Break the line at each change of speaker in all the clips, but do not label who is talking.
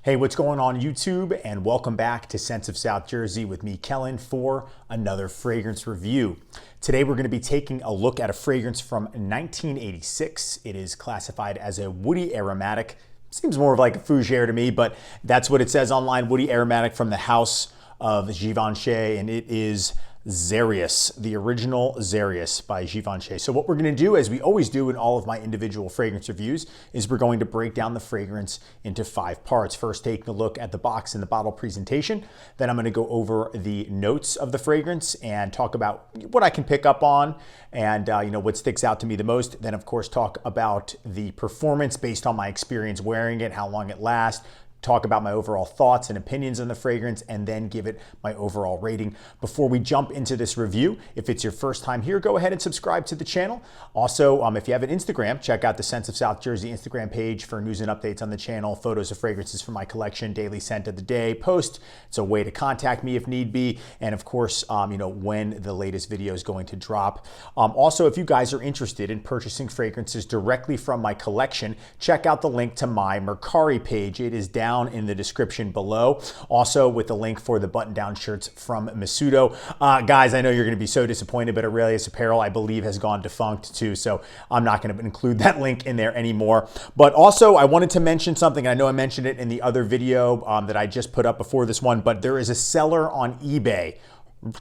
Hey, what's going on YouTube? And welcome back to Scents of South Jersey with me, Kellen, for another fragrance review. Today we're going to be taking a look at a fragrance from 1986. It is classified as a Woody Aromatic. Seems more of like a fougere to me, but that's what it says online, Woody Aromatic from the house of Givenchy, and it is XERYUS, the original XERYUS by Givenchy. So what we're going to do, as we always do in all of my individual fragrance reviews, is we're going to break down the fragrance into 5 parts. First, taking a look at the box and the bottle presentation. Then I'm going to go over the notes of the fragrance and talk about what I can pick up on and what sticks out to me the most. Then, of course, talk about the performance based on my experience wearing it, how long it lasts, talk about my overall thoughts and opinions on the fragrance, and then give it my overall rating. Before we jump into this review, if it's your first time here, go ahead and subscribe to the channel. Also, if you have an Instagram, check out the Scents of South Jersey Instagram page for news and updates on the channel, photos of fragrances from my collection, daily scent of the day post. It's a way to contact me if need be, and of course, when the latest video is going to drop. Also, if you guys are interested in purchasing fragrances directly from my collection, check out the link to my Mercari page. It is down in the description below. Also with the link for the button-down shirts from Masudo. Guys, I know you're going to be so disappointed, but Aurelius Apparel, I believe, has gone defunct too, so I'm not going to include that link in there anymore. But also, I wanted to mention something. I know I mentioned it in the other video that I just put up before this one, but there is a seller on eBay,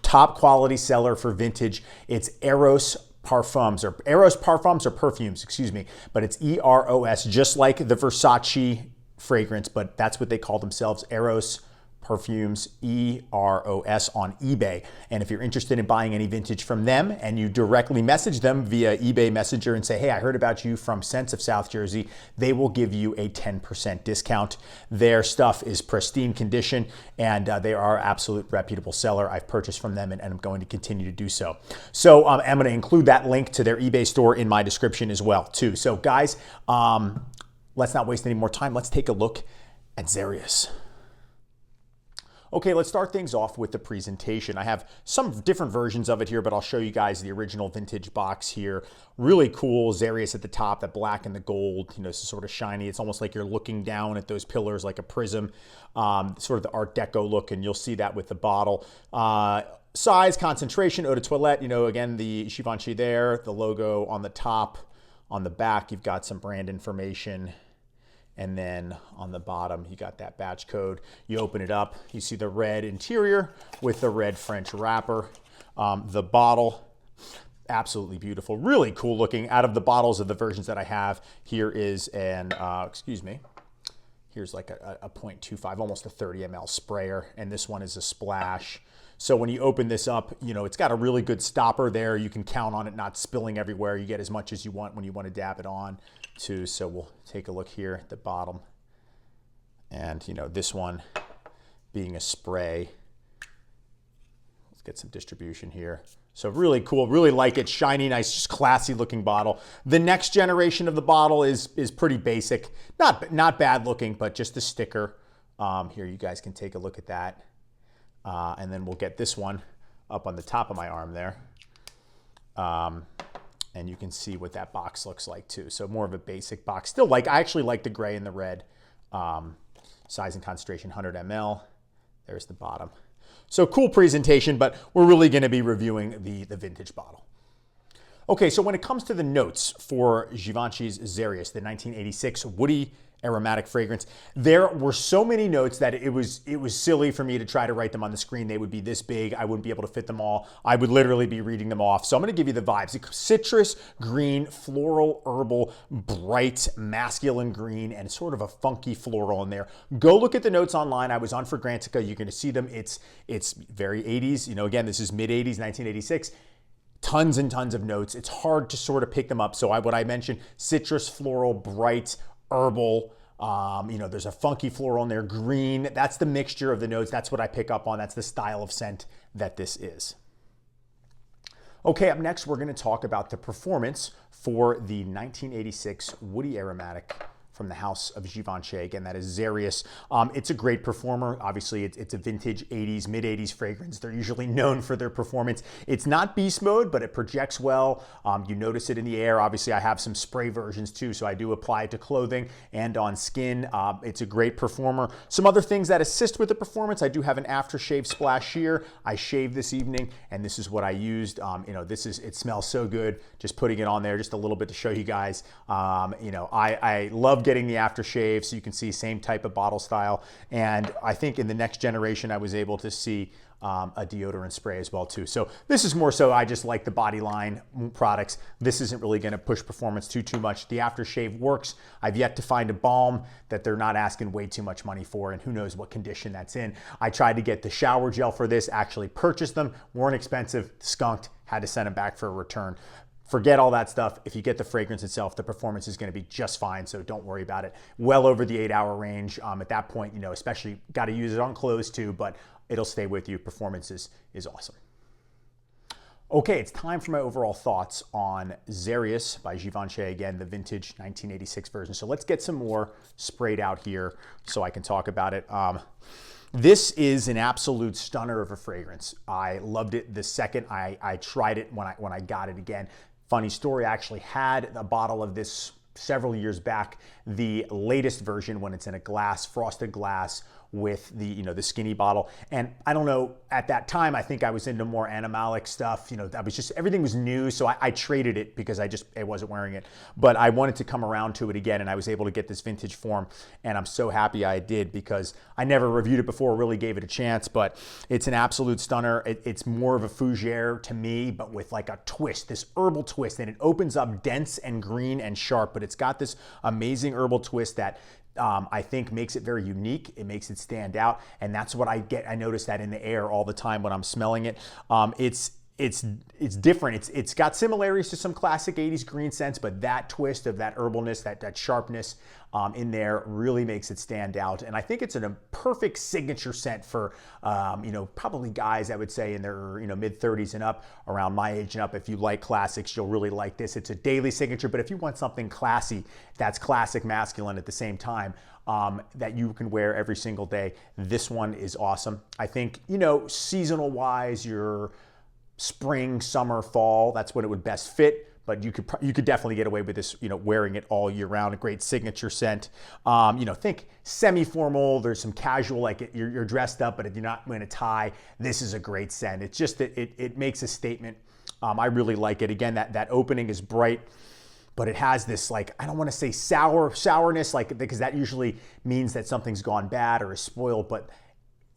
top quality seller for vintage. It's Eros Parfums or Perfumes, excuse me, but it's EROS, just like the Versace fragrance, but that's what they call themselves, Eros Perfumes, EROS, on eBay. And if you're interested in buying any vintage from them and you directly message them via eBay Messenger and say, hey, I heard about you from Scents of South Jersey, they will give you a 10% discount. Their stuff is pristine condition, and they are absolute reputable seller. I've purchased from them and I'm going to continue to do so. So I'm going to include that link to their eBay store in my description as well too. So guys, let's not waste any more time. Let's take a look at XERYUS. Okay, let's start things off with the presentation. I have some different versions of it here, but I'll show you guys the original vintage box here. Really cool XERYUS at the top, the black and the gold, it's sort of shiny. It's almost like you're looking down at those pillars like a prism, sort of the Art Deco look, and you'll see that with the bottle. Size, concentration, eau de toilette, again, the Givenchy there, the logo on the top. On the back, you've got some brand information. And then on the bottom, you got that batch code. You open it up, you see the red interior with the red French wrapper. The bottle, absolutely beautiful, really cool looking. Out of the bottles of the versions that I have, here is an, here's like a 0.25, almost a 30 ml sprayer. And this one is a splash. So when you open this up, it's got a really good stopper there. You can count on it not spilling everywhere. You get as much as you want when you want to dab it on too. So we'll take a look here at the bottom. And this one being a spray. Let's get some distribution here. So really cool, really like it. Shiny, nice, just classy looking bottle. The next generation of the bottle is pretty basic. Not bad looking, but just the sticker. Here, you guys can take a look at that. And then we'll get this one up on the top of my arm there. And you can see what that box looks like too. So more of a basic box. Still I actually like the gray and the red. Size and concentration, 100 ml. There's the bottom. So cool presentation, but we're really gonna be reviewing the vintage bottle. Okay, so when it comes to the notes for Givenchy's XERYUS, the 1986 Woody Aromatic fragrance, there were so many notes that it was silly for me to try to write them on the screen. They would be this big. I wouldn't be able to fit them all. I would literally be reading them off. So I'm going to give you the vibes. Citrus, green, floral, herbal, bright, masculine green, and sort of a funky floral in there. Go look at the notes online. I was on Fragrantica. You're going to see them. It's very 80s. Again, this is mid-80s, 1986. Tons and tons of notes. It's hard to sort of pick them up. So what I mentioned, citrus, floral, bright, herbal, there's a funky floral in there, green. That's the mixture of the notes. That's what I pick up on. That's the style of scent that this is. Okay, up next, we're going to talk about the performance for the 1986 Woody Aromatic from the house of Givenchy. Again, that is Xerius. It's a great performer. Obviously, it's a vintage 80s, mid-80s fragrance. They're usually known for their performance. It's not beast mode, but it projects well. You notice it in the air. Obviously, I have some spray versions too, so I do apply it to clothing and on skin. It's a great performer. Some other things that assist with the performance, I do have an aftershave splash here. I shaved this evening, and this is what I used. It smells so good. Just putting it on there just a little bit to show you guys. I love getting the aftershave, so you can see same type of bottle style. And I think in the next generation, I was able to see a deodorant spray as well too. So this is more so I just like the body line products. This isn't really going to push performance too much. The aftershave works. I've yet to find a balm that they're not asking way too much money for, and who knows what condition that's in. I tried to get the shower gel for this, actually purchased them, weren't expensive, skunked, had to send them back for a return. Forget all that stuff. If you get the fragrance itself, the performance is going to be just fine, so don't worry about it. Well over the 8-hour range. At that point, especially got to use it on clothes too, but it'll stay with you. Performance is awesome. Okay, it's time for my overall thoughts on Xerius by Givenchy, again, the vintage 1986 version. So let's get some more sprayed out here so I can talk about it. This is an absolute stunner of a fragrance. I loved it the second I tried it when I got it again. Funny story, I actually had a bottle of this several years back, the latest version when it's in a glass, frosted glass, with the skinny bottle. And I don't know, at that time, I think I was into more animalic stuff. Everything was new. So I traded it because I wasn't wearing it, but I wanted to come around to it again. And I was able to get this vintage form. And I'm so happy I did, because I never reviewed it before, really gave it a chance, but it's an absolute stunner. It's more of a fougere to me, but with like a twist, this herbal twist, and it opens up dense and green and sharp, but it's got this amazing herbal twist that I think makes it very unique. It makes it stand out, and that's what I get. I notice that in the air all the time when I'm smelling it. It's different. It's got similarities to some classic 80s green scents, but that twist of that herbalness, that sharpness in there really makes it stand out. And I think it's a perfect signature scent for probably guys, I would say, in their mid 30s and up, around my age and up. If you like classics, you'll really like this. It's a daily signature, but if you want something classy that's classic masculine at the same time, that you can wear every single day, this one is awesome. I think, seasonal wise, your spring, summer, fall, that's when it would best fit. But you could definitely get away with this, wearing it all year round. A great signature scent. Think semi-formal. There's some casual, like you're dressed up, but if you're not wearing a tie, this is a great scent. It's just that it makes a statement. I really like it. Again, that opening is bright, but it has this, like, I don't want to say sourness, because that usually means that something's gone bad or is spoiled, but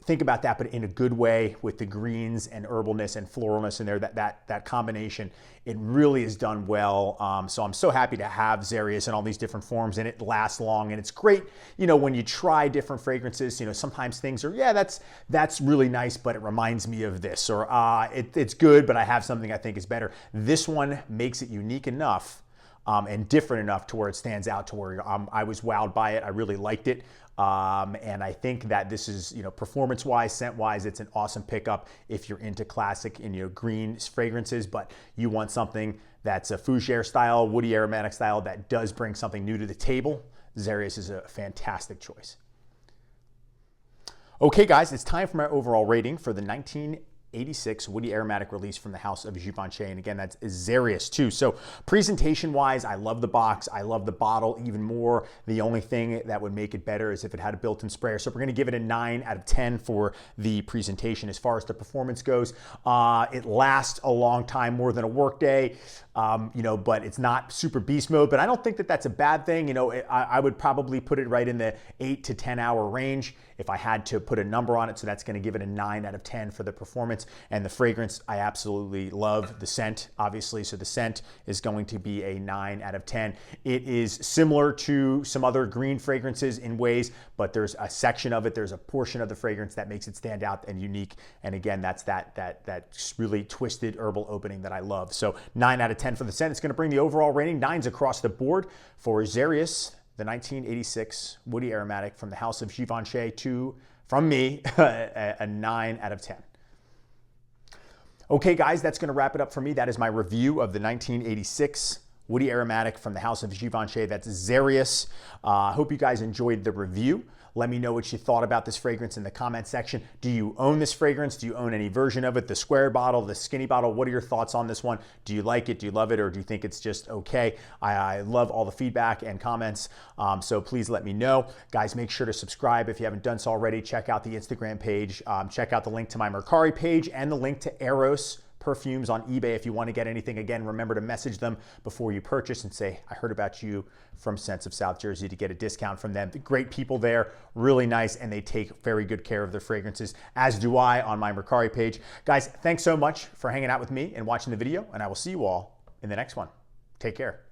think about that, but in a good way, with the greens and herbalness and floralness in there, that combination, it really is done well. So I'm so happy to have Xerius in all these different forms, and it lasts long, and it's great, when you try different fragrances, sometimes things are, yeah, that's really nice, but it reminds me of this, or it's good, but I have something I think is better. This one makes it unique enough and different enough to where it stands out, to where I was wowed by it. I really liked it. And I think that this is, performance-wise, scent-wise, it's an awesome pickup if you're into classic and green fragrances, but you want something that's a fougere style, Woody Aromatic style, that does bring something new to the table. Xerius is a fantastic choice. Okay, guys, it's time for my overall rating for the 1986 Woody Aromatic Release from the house of Givenchy. And again, that's Xerius too. So presentation wise, I love the box. I love the bottle even more. The only thing that would make it better is if it had a built-in sprayer. So we're going to give it a 9 out of 10 for the presentation. As far as the performance goes, it lasts a long time, more than a work day. But it's not super beast mode, but I don't think that that's a bad thing. I would probably put it right in the 8 to 10 hour range if I had to put a number on it. So that's going to give it a 9 out of 10 for the performance. And the fragrance, I absolutely love the scent, obviously. So the scent is going to be a 9 out of 10. It is similar to some other green fragrances in ways, but there's a section of it, there's a portion of the fragrance that makes it stand out and unique. And again, that's that really twisted herbal opening that I love. So 9 out of 10 for the scent. It's going to bring the overall rating 9s across the board for Xerius, the 1986 Woody Aromatic from the house of Givenchy, from me, a 9 out of 10. Okay, guys, that's going to wrap it up for me. That is my review of the 1986 Woody Aromatic from the house of Givenchy. That's XERYUS. I hope you guys enjoyed the review. Let me know what you thought about this fragrance in the comment section. Do you own this fragrance? Do you own any version of it? The square bottle, the skinny bottle? What are your thoughts on this one? Do you like it? Do you love it? Or do you think it's just okay? I love all the feedback and comments, so please let me know. Guys, make sure to subscribe if you haven't done so already. Check out the Instagram page. Check out the link to my Mercari page and the link to Eros perfumes on eBay if you want to get anything. Again, remember to message them before you purchase and say, I heard about you from Scents of South Jersey, to get a discount from them. Great people there, really nice, and they take very good care of their fragrances, as do I on my Mercari page. Guys, thanks so much for hanging out with me and watching the video, and I will see you all in the next one. Take care.